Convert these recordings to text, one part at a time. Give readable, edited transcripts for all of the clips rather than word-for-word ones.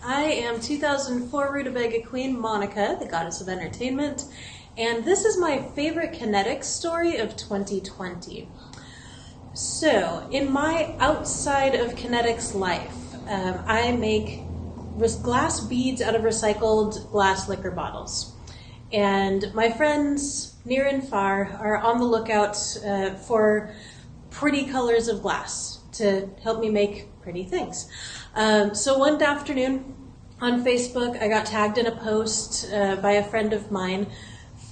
I am 2004 Rutabaga Queen Monica, the goddess of entertainment, and this is my favorite kinetic story of 2020. So, in my outside of kinetics life, I make glass beads out of recycled glass liquor bottles. And my friends, near and far, are on the lookout for pretty colors of glass to help me make pretty things. So one afternoon on Facebook, I got tagged in a post by a friend of mine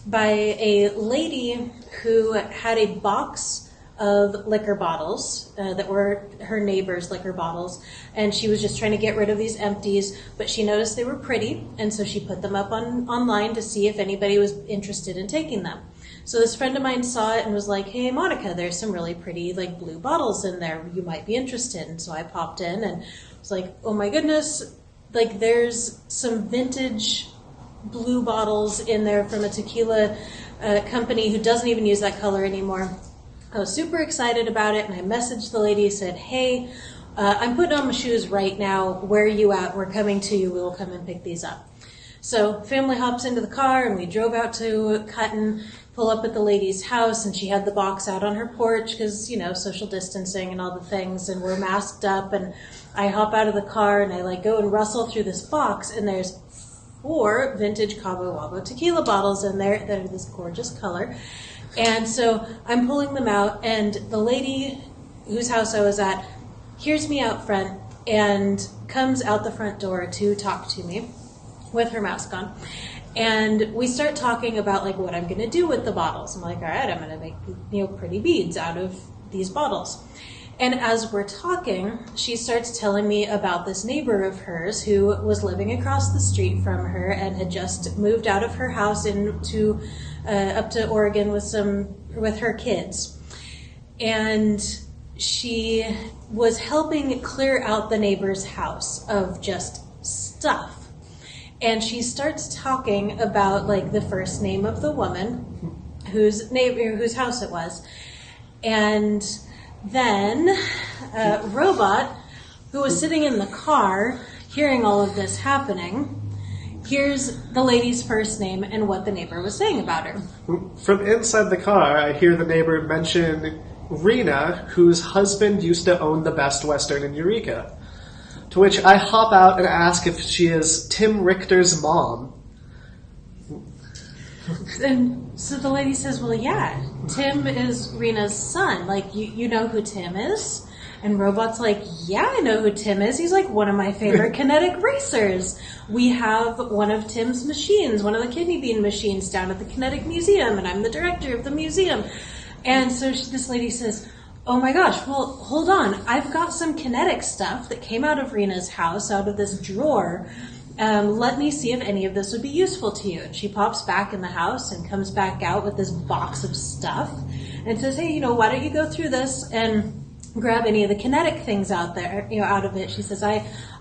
by a lady who had a box of liquor bottles that were her neighbor's liquor bottles, and she was just trying to get rid of these empties, but she noticed they were pretty, and so she put them up online to see if anybody was interested in taking them. So this friend of mine saw it and was like, "Hey Monica, there's some really pretty like blue bottles in there, you might be interested." And so I popped in and was like, "Oh my goodness, like there's some vintage blue bottles in there from a tequila company who doesn't even use that color anymore." I was super excited about it, and I messaged the lady and said, "Hey, I'm putting on my shoes right now. Where are you at? We're coming to you. We will come and pick these up." So family hops into the car, and we drove out to Cutton, pull up at the lady's house, and she had the box out on her porch because, you know, social distancing and all the things, and we're masked up, and I hop out of the car, and I like go and rustle through this box, and there's 4 vintage Cabo Wabo tequila bottles in there that are this gorgeous color. And so I'm pulling them out, and the lady whose house I was at hears me out front and comes out the front door to talk to me with her mask on. And we start talking about like what I'm going to do with the bottles. I'm like, all right, I'm going to make, you know, pretty beads out of these bottles. And as we're talking, she starts telling me about this neighbor of hers who was living across the street from her and had just moved out of her house into up to Oregon with her kids. And she was helping clear out the neighbor's house of just stuff. And she starts talking about like the first name of the woman whose house it was. And then Robot, who was sitting in the car hearing all of this happening, here's the lady's first name and what the neighbor was saying about her. From inside the car, I hear the neighbor mention Rena, whose husband used to own the Best Western in Eureka. To which I hop out and ask if she is Tim Richter's mom. And so the lady says, "Well, yeah, Tim is Rena's son. Like, you know who Tim is?" And Robot's like, "Yeah, I know who Tim is. He's like one of my favorite kinetic racers. We have one of Tim's machines, one of the kidney bean machines down at the Kinetic Museum, and I'm the director of the museum." And so this lady says, "Oh my gosh, well, hold on. I've got some kinetic stuff that came out of Rena's house, out of this drawer. Let me see if any of this would be useful to you." And she pops back in the house and comes back out with this box of stuff and says, "Hey, you know, why don't you go through this and grab any of the kinetic things out there, you know, out of it." She says,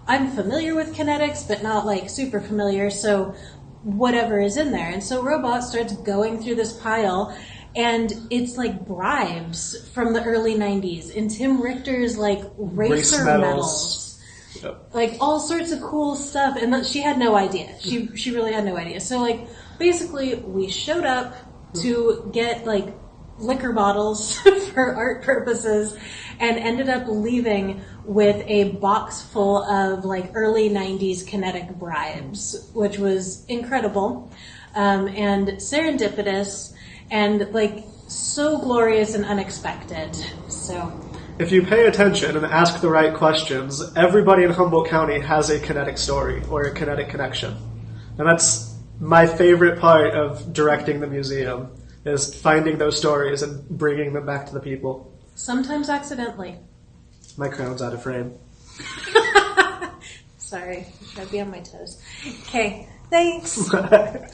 I'm familiar with kinetics, but not like super familiar, so whatever is in there." And so Robot starts going through this pile, and it's like bribes from the early 90s and Tim Richter's like racer medals. Yep. Like all sorts of cool stuff, and she had no idea. She really had no idea. So like basically we showed up to get like liquor bottles for art purposes and ended up leaving with a box full of like early 90s kinetic bribes, which was incredible and serendipitous and like so glorious and unexpected. So if you pay attention and ask the right questions, everybody in Humboldt County has a kinetic story or a kinetic connection. And that's my favorite part of directing the museum, is finding those stories and bringing them back to the people. Sometimes accidentally. My crown's out of frame. Sorry, I should be on my toes. Okay, thanks.